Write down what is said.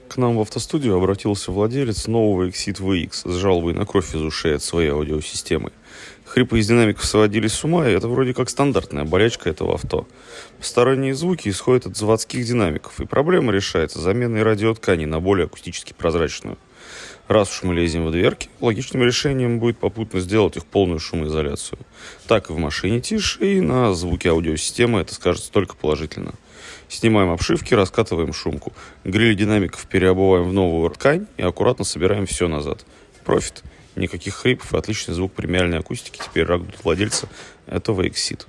К нам в автостудию обратился владелец нового Exit VX с жалобой на кровь из ушей от своей аудиосистемы. Хрипы из динамиков сводили с ума, и это вроде как стандартная болячка этого авто. Посторонние звуки исходят от заводских динамиков, и проблема решается заменой радиоткани на более акустически прозрачную. Раз уж мы лезем в дверки, логичным решением будет попутно сделать их полную шумоизоляцию. Так и в машине тише, и на звуки аудиосистемы это скажется только положительно. Снимаем обшивки, раскатываем шумку. Гриль динамиков переобуваем в новую ткань и аккуратно собираем все назад. Профит. Никаких хрипов и отличный звук премиальной акустики теперь радует владельца этого Exit.